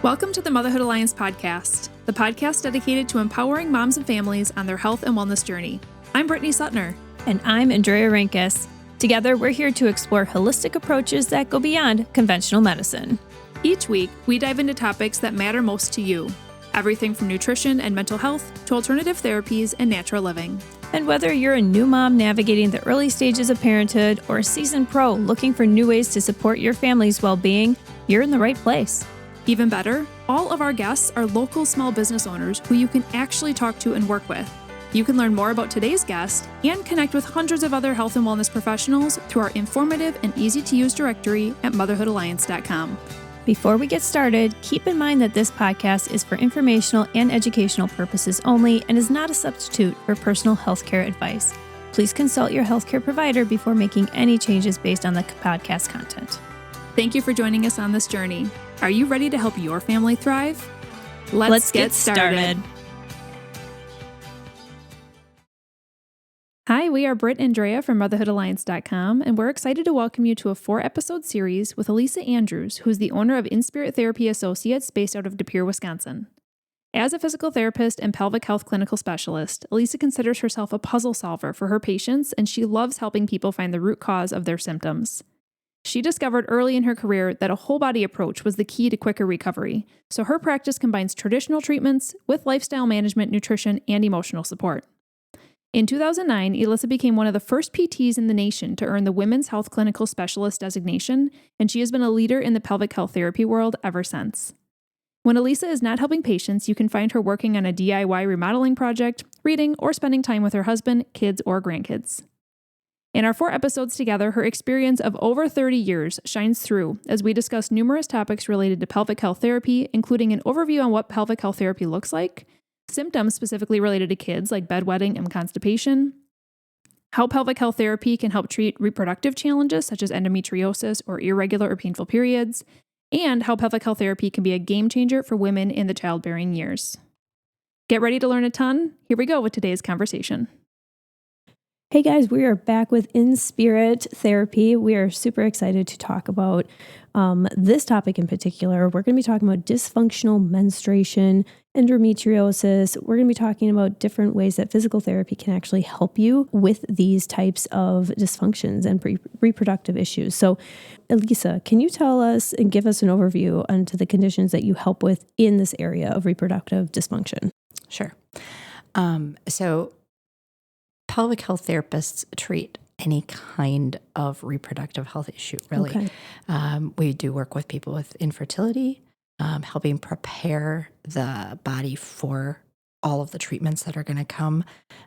Welcome to the Motherhood Alliance podcast, the podcast dedicated to empowering moms and families on their health and wellness journey. I'm Brittany Suttner. And I'm Andrea Rinkus. Together, we're here to explore holistic approaches that go beyond conventional medicine. Each week, we dive into topics that matter most to you. Everything from nutrition and mental health to alternative therapies and natural living. And whether you're a new mom navigating the early stages of parenthood or a seasoned pro looking for new ways to support your family's well-being, you're in the right place. Even better, all of our guests are local small business owners who you can actually talk to and work with. You can learn more about today's guest and connect with hundreds of other health and wellness professionals through our informative and easy-to-use directory at motherhoodalliance.com. Before we get started, keep in mind that this podcast is for informational and educational purposes only and is not a substitute for personal healthcare advice. Please consult your healthcare provider before making any changes based on the podcast content. Thank you for joining us on this journey. Are you ready to help your family thrive? Let's get started. Hi, we are Britt and Andrea from motherhoodalliance.com, and we're excited to welcome you to a 4-episode series with Eliza Andrews, who is the owner of InSpirit Therapy Associates based out of De Pere, Wisconsin. As a physical therapist and pelvic health clinical specialist, Eliza considers herself a puzzle solver for her patients, and she loves helping people find the root cause of their symptoms. She discovered early in her career that a whole body approach was the key to quicker recovery, so her practice combines traditional treatments with lifestyle management, nutrition, and emotional support. In 2009, Eliza became one of the first PTs in the nation to earn the Women's Health Clinical Specialist designation, and she has been a leader in the pelvic health therapy world ever since. When Eliza is not helping patients, you can find her working on a DIY remodeling project, reading, or spending time with her husband, kids, or grandkids. In our 4 episodes together, her experience of over 30 years shines through as we discuss numerous topics related to pelvic health therapy, including an overview on what pelvic health therapy looks like, symptoms specifically related to kids like bedwetting and constipation, how pelvic health therapy can help treat reproductive challenges such as endometriosis or irregular or painful periods, and how pelvic health therapy can be a game changer for women in the childbearing years. Get ready to learn a ton? Here we go with today's conversation. Hey guys, we are back with InSpirit Therapy. We are super excited to talk about this topic in particular. We're going to be talking about dysfunctional menstruation, endometriosis. We're going to be talking about different ways that physical therapy can actually help you with these types of dysfunctions and reproductive issues. So, Eliza, can you tell us and give us an overview onto the conditions that you help with in this area of reproductive dysfunction? Sure. So pelvic health therapists treat any kind of reproductive health issue, really. Okay. We do work with people with infertility, helping prepare the body for all of the treatments that are going to come.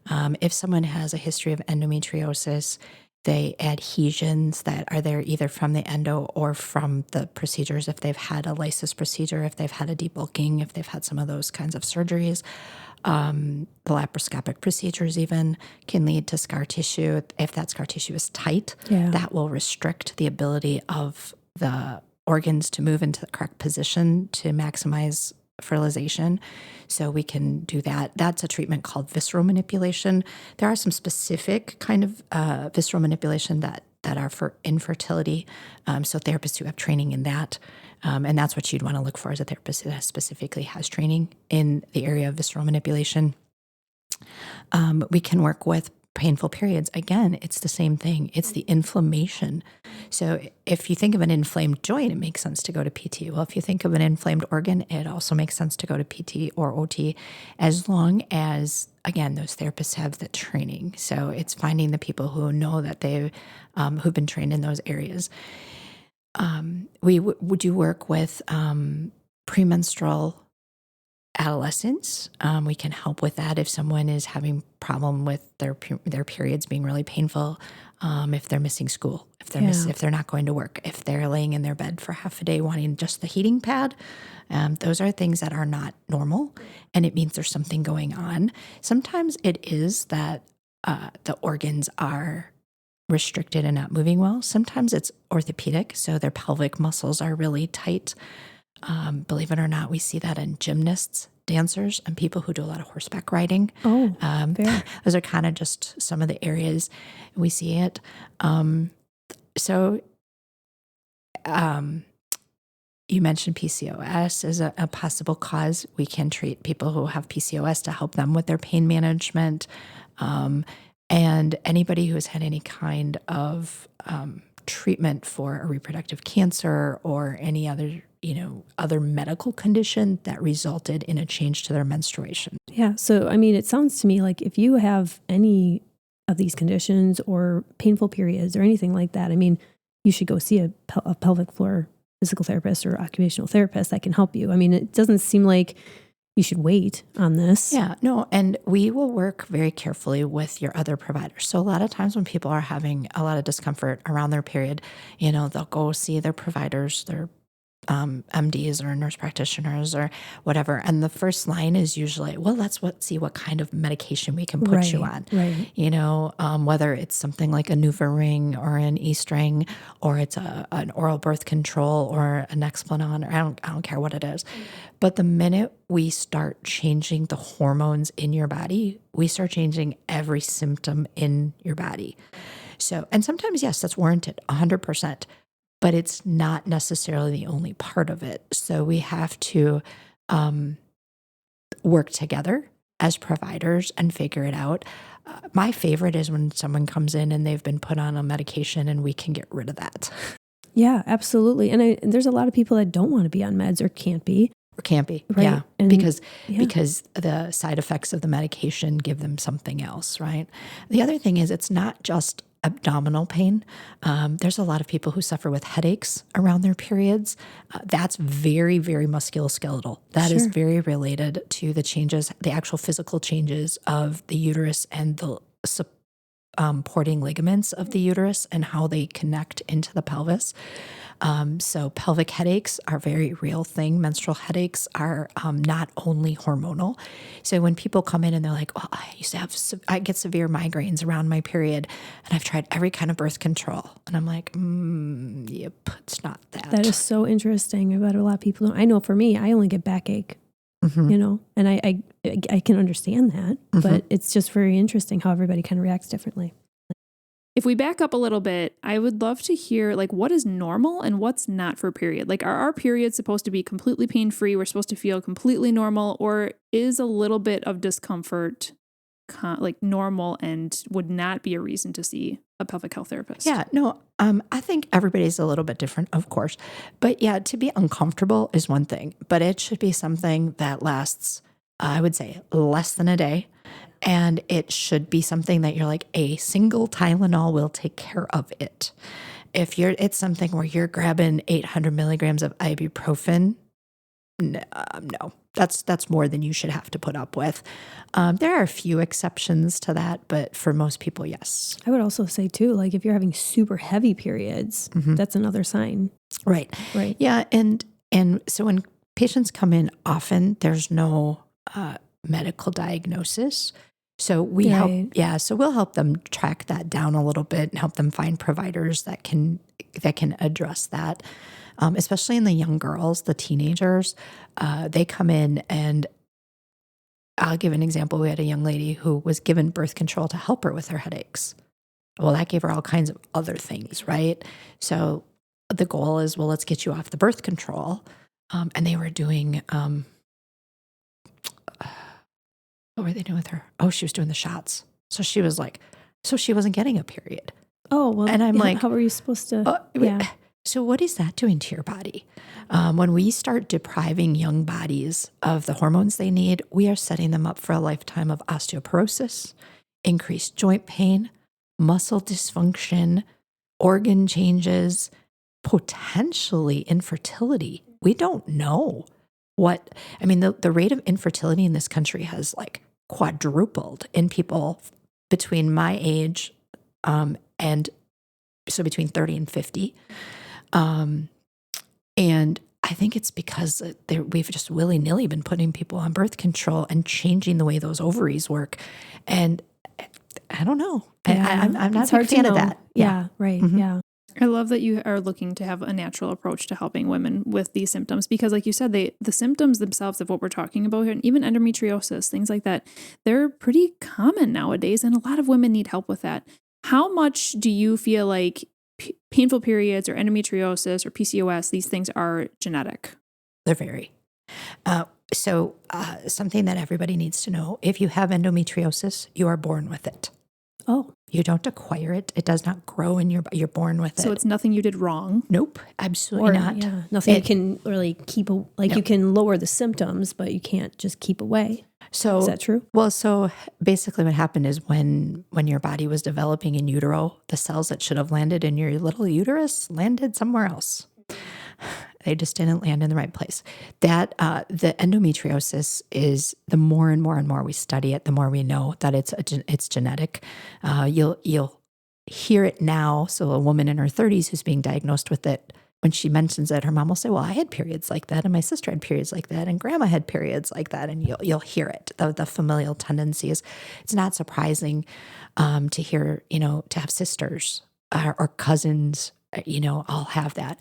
If someone has a history of endometriosis, they adhesions that are there either from the endo or from the procedures, if they've had a lysis procedure, if they've had a debulking, if they've had some of those kinds of surgeries. The laparoscopic procedures even can lead to scar tissue. If that scar tissue is tight, that will restrict the ability of the organs to move into the correct position to maximize fertilization. So we can do that. That's a treatment called visceral manipulation. There are some specific kind of visceral manipulation that are for infertility. So therapists who have training in that. And that's what you'd want to look for as a therapist that specifically has training in the area of visceral manipulation. We can work with painful periods. Again, it's the same thing. It's the inflammation. So if you think of an inflamed joint, it makes sense to go to PT. Well, if you think of an inflamed organ, it also makes sense to go to PT or OT, as long as, again, those therapists have the training. So it's finding the people who know that who've been trained in those areas. We do work with premenstrual adolescents. We can help with that if someone is having problem with their periods being really painful, if they're missing school, if they're not going to work, if they're laying in their bed for half a day wanting just the heating pad. Those are things that are not normal, and it means there's something going on. Sometimes it is that the organs are restricted and not moving well. Sometimes it's orthopedic, so their pelvic muscles are really tight. Believe it or not, we see that in gymnasts, dancers, and people who do a lot of horseback riding. Those are kind of just some of the areas we see it. you mentioned PCOS as a possible cause. We can treat people who have PCOS to help them with their pain management. And anybody who has had any kind of treatment for a reproductive cancer or any other, other medical condition that resulted in a change to their menstruation. Yeah. So, I mean, it sounds to me like if you have any of these conditions or painful periods or anything like that, I mean, you should go see a pelvic floor physical therapist or occupational therapist that can help you. I mean, it doesn't seem like you should wait on this. Yeah, no, and we will work very carefully with your other providers. So a lot of times when people are having a lot of discomfort around their period, they'll go see their providers, their MDs or nurse practitioners or whatever. And the first line is usually, well, let's see what kind of medication we can put you on. Right. Whether it's something like a NuvaRing or an E-string, or it's an oral birth control or an Nexplanon, or I don't care what it is. But the minute we start changing the hormones in your body, we start changing every symptom in your body. So, and sometimes, yes, that's warranted 100%. But it's not necessarily the only part of it. So we have to work together as providers and figure it out. My favorite is when someone comes in and they've been put on a medication and we can get rid of that. Yeah, absolutely. And there's a lot of people that don't want to be on meds or can't be. Right? Yeah. And because the side effects of the medication give them something else, right? The other thing is it's not just abdominal pain. There's a lot of people who suffer with headaches around their periods. That's very, very musculoskeletal. That is very related to the changes, the actual physical changes of the uterus and the supporting ligaments of the uterus and how they connect into the pelvis. So pelvic headaches are a very real thing. Menstrual headaches are not only hormonal. So when people come in and they're like, oh, I get severe migraines around my period and I've tried every kind of birth control. And I'm like, yep, it's not that. That is so interesting about a lot of people. I know for me, I only get backache, and I can understand that, but it's just very interesting how everybody kind of reacts differently. If we back up a little bit, I would love to hear what is normal and what's not for a period. Are our periods supposed to be completely pain-free? We're supposed to feel completely normal, or is a little bit of discomfort normal and would not be a reason to see a pelvic health therapist? Yeah, no, I think everybody's a little bit different, of course. But yeah, to be uncomfortable is one thing, but it should be something that lasts, I would say, less than a day. And it should be something that you're like, a single Tylenol will take care of it. If it's something where you're grabbing 800 milligrams of ibuprofen, no, that's more than you should have to put up with. There are a few exceptions to that, but for most people, yes. I would also say too, if you're having super heavy periods, that's another sign. Right. Yeah, and so when patients come in, often there's no medical diagnosis. So we'll help them track that down a little bit and help them find providers that can address that. Especially in the young girls, the teenagers, they come in, and I'll give an example. We had a young lady who was given birth control to help her with her headaches. Well, that gave her all kinds of other things, right? So the goal is, well, let's get you off the birth control. And they were doing, what were they doing with her? Oh, she was doing the shots. So she was so she wasn't getting a period. Oh, well, and I'm like, how are you supposed to? So what is that doing to your body? When we start depriving young bodies of the hormones they need, we are setting them up for a lifetime of osteoporosis, increased joint pain, muscle dysfunction, organ changes, potentially infertility. We don't know the rate of infertility in this country has quadrupled in people between my age and so between 30 and 50. And I think it's because we've just willy-nilly been putting people on birth control and changing the way those ovaries work. And I don't know. Yeah. I'm not a big fan of that. Yeah, right. Yeah. I love that you are looking to have a natural approach to helping women with these symptoms because, like you said, the symptoms themselves of what we're talking about here, and even endometriosis, things like that, they're pretty common nowadays, and a lot of women need help with that. How much do you feel like painful periods or endometriosis or PCOS, these things are genetic. They're very. So something that everybody needs to know, if you have endometriosis, you are born with it. Oh. You don't acquire it. It does not grow in your body. You're born with it. So it's nothing you did wrong? Nope, absolutely not. Yeah, nothing you can really keep, you can lower the symptoms, but you can't just keep away. So is that true? Well, so basically what happened is when your body was developing in utero, the cells that should have landed in your little uterus landed somewhere else. They just didn't land in the right place. That the endometriosis is, the more and more and more we study it, the more we know that it's genetic. You'll hear it now. So a woman in her 30s who's being diagnosed with it, when she mentions it, her mom will say, "Well, I had periods like that, and my sister had periods like that, and grandma had periods like that," and you'll hear it. The familial tendencies. It's not surprising to hear, to have sisters or cousins, all have that.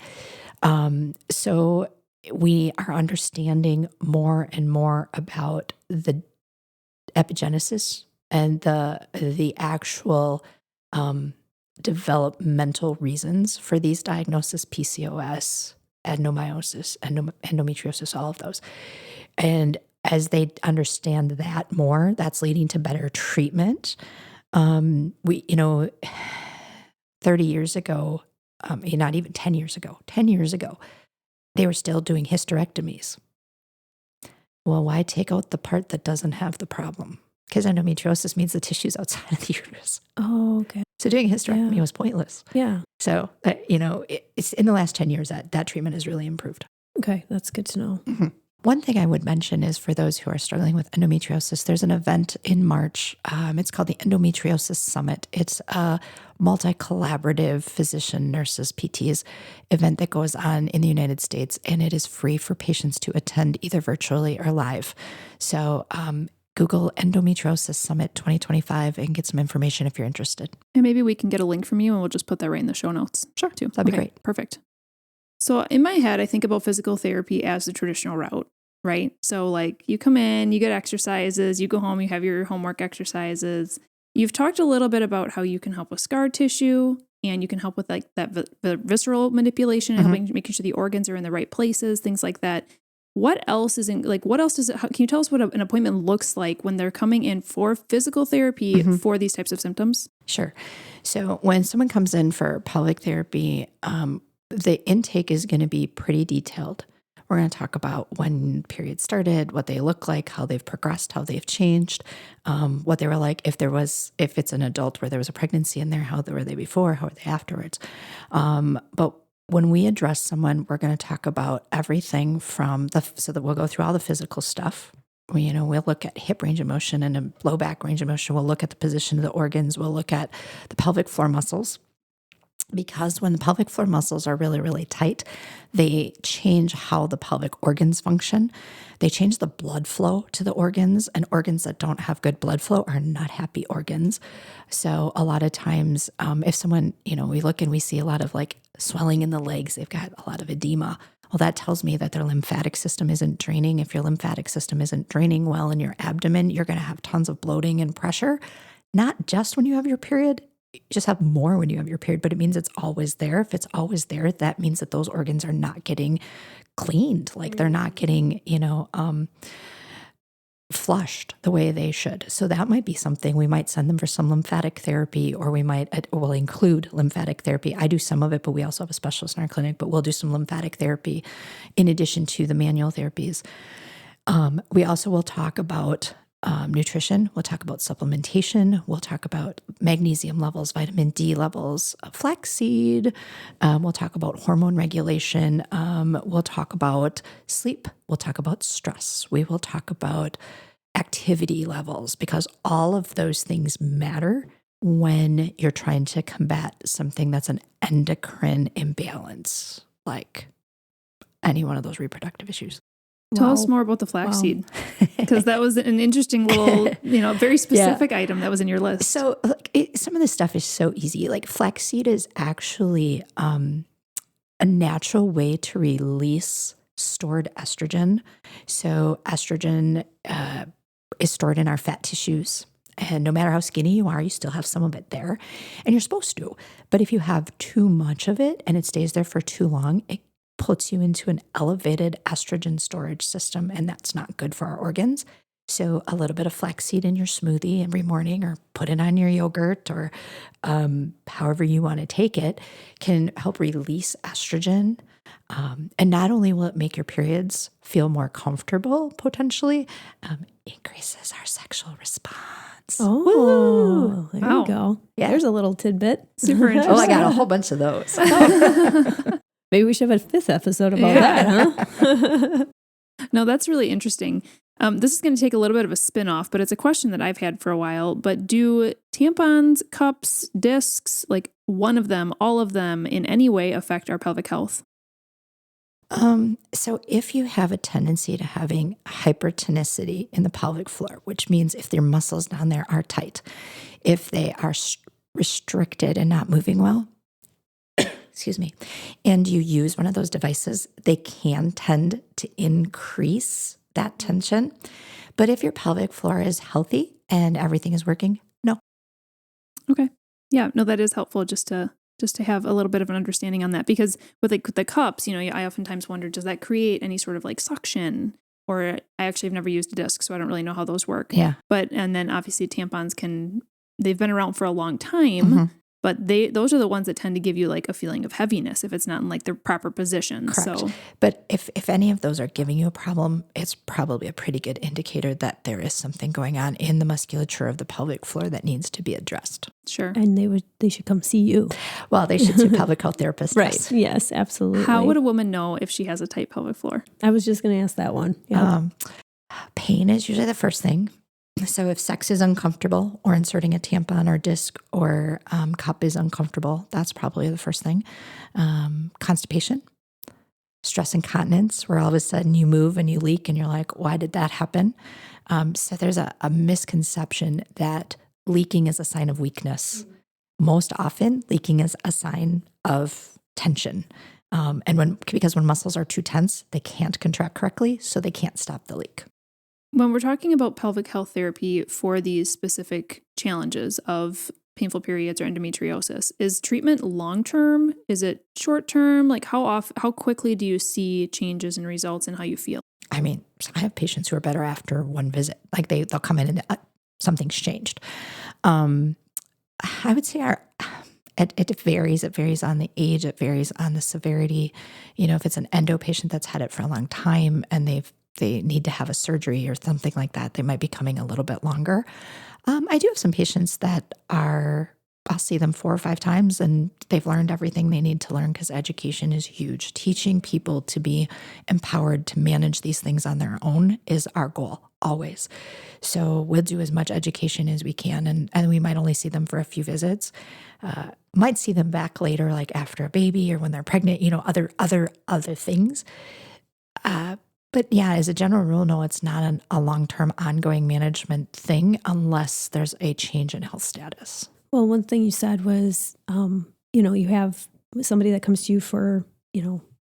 So we are understanding more and more about the epigenesis and the actual developmental reasons for these diagnoses: PCOS, endometriosis, all of those. And as they understand that more, that's leading to better treatment. 30 years ago, not even 10 years ago, they were still doing hysterectomies. Well, why take out the part that doesn't have the problem? Because endometriosis means the tissue's outside of the uterus. Oh, okay. So doing a hysterectomy was pointless. Yeah. So, it's in the last 10 years that treatment has really improved. Okay, that's good to know. Mm-hmm. One thing I would mention is for those who are struggling with endometriosis, there's an event in March. It's called the Endometriosis Summit. It's a multi-collaborative physician, nurses, PTs event that goes on in the United States, and it is free for patients to attend either virtually or live. So Google Endometriosis Summit 2025 and get some information if you're interested. And maybe we can get a link from you and we'll just put that right in the show notes. Sure, too. That'd be great. Perfect. So in my head, I think about physical therapy as the traditional route, right? So like you come in, you get exercises, you go home, you have your homework exercises. You've talked a little bit about how you can help with scar tissue and you can help with like that the visceral manipulation and helping making sure the organs are in the right places, things like that. What else is in, like, what else does it, can you tell us what an appointment looks like when they're coming in for physical therapy for these types of symptoms? Sure. So when someone comes in for pelvic therapy, the intake is going to be pretty detailed. We're going to talk about when periods started, what they look like, how they've progressed, how they've changed, what they were like, if it's an adult where there was a pregnancy in there, how were they before, how were they afterwards. But when we address someone, we're going to talk about everything from so that we'll go through all the physical stuff. We'll look at hip range of motion and a low back range of motion. We'll look at the position of the organs. We'll look at the pelvic floor muscles. Because when the pelvic floor muscles are really, really tight, they change how the pelvic organs function. They change the blood flow to the organs, and organs that don't have good blood flow are not happy organs. So a lot of times, if someone, we look and we see a lot of like swelling in the legs, they've got a lot of edema. Well, that tells me that their lymphatic system isn't draining. If your lymphatic system isn't draining well in your abdomen, you're going to have tons of bloating and pressure, not just when you have your period. You just have more when you have your period, but it means it's always there. If it's always there, that means that those organs are not getting cleaned. Like they're not getting, flushed the way they should. So that might be something. We might send them for some lymphatic therapy, or we'll include lymphatic therapy. I do some of it, but we also have a specialist in our clinic, but we'll do some lymphatic therapy in addition to the manual therapies. We also will talk about nutrition. We'll talk about supplementation. We'll talk about magnesium levels, vitamin D levels, flaxseed. We'll talk about hormone regulation. We'll talk about sleep. We'll talk about stress. We will talk about activity levels, because all of those things matter when you're trying to combat something that's an endocrine imbalance, like any one of those reproductive issues. Tell us more about the flaxseed, because that was an interesting little, very specific item that was in your list. So some of this stuff is so easy. Like flaxseed is actually a natural way to release stored estrogen. So estrogen is stored in our fat tissues. And no matter how skinny you are, you still have some of it there, and you're supposed to. But if you have too much of it and it stays there for too long, it puts you into an elevated estrogen storage system, and that's not good for our organs. So a little bit of flaxseed in your smoothie every morning, or put it on your yogurt, or however you want to take it, can help release estrogen. And not only will it make your periods feel more comfortable, potentially, increases our sexual response. Oh, there Wow. you go. Yeah. There's a little tidbit. Super interesting. Oh, I got a whole bunch of those. Maybe we should have a 5th episode about Yeah. that, huh? No, that's really interesting. This is going to take a little bit of a spin-off, but it's a question that I've had for a while. But do tampons, cups, discs, like one of them, all of them, in any way affect our pelvic health? So if you have a tendency to having hypertonicity in the pelvic floor, which means if their muscles down there are tight, if they are restricted and not moving well, excuse me, and you use one of those devices, they can tend to increase that tension. But if your pelvic floor is healthy and everything is working, no. Okay. Yeah, no, that is helpful just to have a little bit of an understanding on that, because with like the cups, I oftentimes wonder, does that create any sort of like suction? Or I actually have never used a disc, so I don't really know how those work. Yeah. And then obviously tampons they've been around for a long time, Mm-hmm. but those are the ones that tend to give you like a feeling of heaviness if it's not in like the proper position. Correct. So, But if any of those are giving you a problem, it's probably a pretty good indicator that there is something going on in the musculature of the pelvic floor that needs to be addressed. sure. And they should come see you. Well, they should see a pelvic health therapist. Right. Yes. Yes, absolutely. How would a woman know if she has a tight pelvic floor? I was just going to ask that one. Yeah. Pain is usually the first thing. So if sex is uncomfortable, or inserting a tampon or disc or cup is uncomfortable, that's probably the first thing. Constipation, stress incontinence, where all of a sudden you move and you leak and you're like, why did that happen? So there's a misconception that leaking is a sign of weakness. Most often, leaking is a sign of tension. Because when muscles are too tense, they can't contract correctly, so they can't stop the leak. When we're talking about pelvic health therapy for these specific challenges of painful periods or endometriosis, is treatment long-term? Is it short-term? Like how quickly do you see changes and results in how you feel? I mean, I have patients who are better after one visit. Like they'll come in and something's changed. I would say it varies. It varies on the age. It varies on the severity. If it's an endo patient that's had it for a long time and they need to have a surgery or something like that, they might be coming a little bit longer. I do have some patients that I'll see them 4 or 5 times and they've learned everything they need to learn, because education is huge. Teaching people to be empowered to manage these things on their own is our goal, always. So we'll do as much education as we can, and we might only see them for a few visits. Might see them back later, like after a baby or when they're pregnant, other things. But yeah, as a general rule, no, it's not a long-term ongoing management thing unless there's a change in health status. Well, one thing you said was, you have somebody that comes to you for,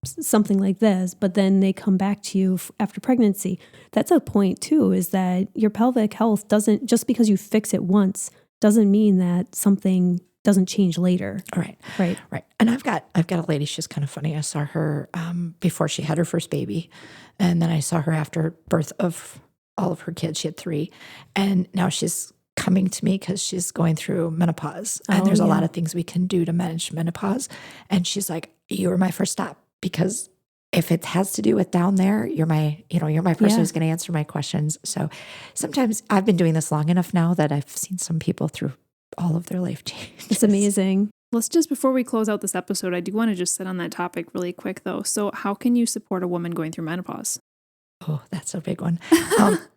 something like this, but then they come back to you after pregnancy. That's a point too, is that your pelvic health doesn't, just because you fix it once, doesn't mean that something doesn't change later. Right. Right. And I've got a lady, she's kind of funny. I saw her before she had her first baby. And then I saw her after birth of all of her kids. She had 3. And now she's coming to me because she's going through menopause. And there's a lot of things we can do to manage menopause. And she's like, you were my first stop, because if it has to do with down there, you're my person who's going to answer my questions. So sometimes I've been doing this long enough now that I've seen some people through all of their life changes. It's amazing. Let's just, before we close out this episode, I do want to just sit on that topic really quick though. So how can you support a woman going through menopause? Oh, that's a big one.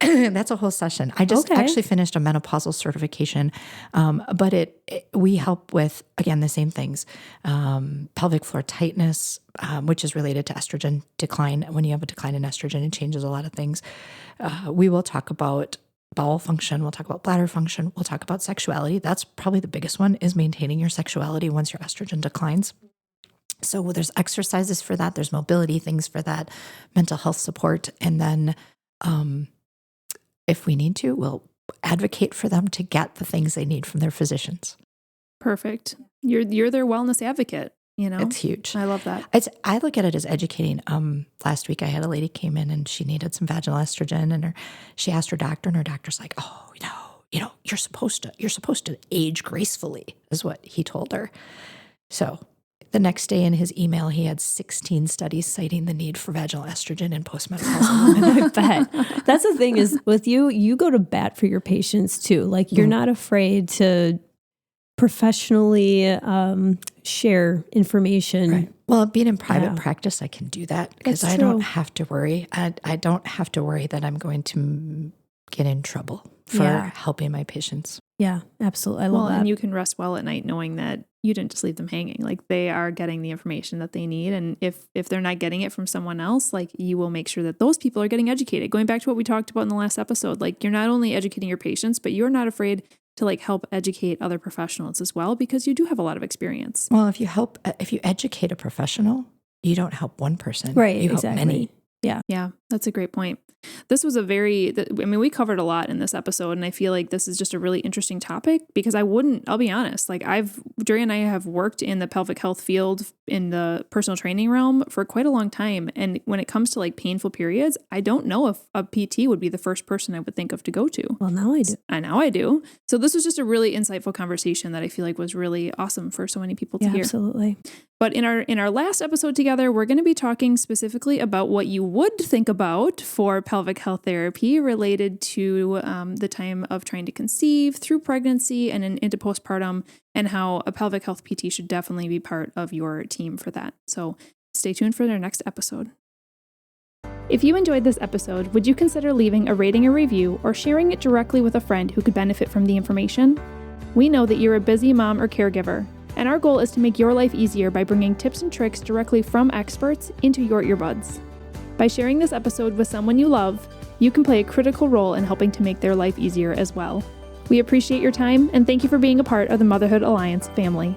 That's a whole session. I just actually finished a menopausal certification, but we help with, again, the same things. Pelvic floor tightness, which is related to estrogen decline. When you have a decline in estrogen, it changes a lot of things. We will talk about bowel function. We'll talk about bladder function. We'll talk about sexuality. That's probably the biggest one, is maintaining your sexuality once your estrogen declines. So there's exercises for that. There's mobility things for that, mental health support. And then if we need to, we'll advocate for them to get the things they need from their physicians. Perfect. You're their wellness advocate. It's huge. I love that. I look at it as educating. Last week I had a lady came in and she needed some vaginal estrogen, and she asked her doctor, and her doctor's like, "Oh, you're supposed to age gracefully," is what he told her. So the next day in his email, he had 16 studies citing the need for vaginal estrogen in postmenopausal women. I bet. That's the thing is with you go to bat for your patients too. Like you're not afraid to professionally share information. Right. Well, being in private practice, I can do that because I don't have to worry. I don't have to worry that I'm going to get in trouble for helping my patients. Yeah, absolutely. I love that. And you can rest well at night knowing that you didn't just leave them hanging. Like they are getting the information that they need. And if they're not getting it from someone else, like you will make sure that those people are getting educated. Going back to what we talked about in the last episode, like you're not only educating your patients, but you're not afraid to like help educate other professionals as well, because you do have a lot of experience. Well, if you educate a professional, you don't help one person. Right. You exactly. help many. Yeah. Yeah. That's a great point. This was we covered a lot in this episode, and I feel like this is just a really interesting topic because I'll be honest, like Dre and I have worked in the pelvic health field in the personal training realm for quite a long time. And when it comes to like painful periods, I don't know if a PT would be the first person I would think of to go to. Well, now I do. Now I do. So this was just a really insightful conversation that I feel like was really awesome for so many people to hear. Absolutely. But in our last episode together, we're going to be talking specifically about what you would think about for pelvic health therapy related to the time of trying to conceive, through pregnancy, and into postpartum, and how a pelvic health PT should definitely be part of your team for that. So stay tuned for their next episode. If you enjoyed this episode, would you consider leaving a rating or review or sharing it directly with a friend who could benefit from the information? We know that you're a busy mom or caregiver, and our goal is to make your life easier by bringing tips and tricks directly from experts into your earbuds. By sharing this episode with someone you love, you can play a critical role in helping to make their life easier as well. We appreciate your time, and thank you for being a part of the Motherhood Alliance family.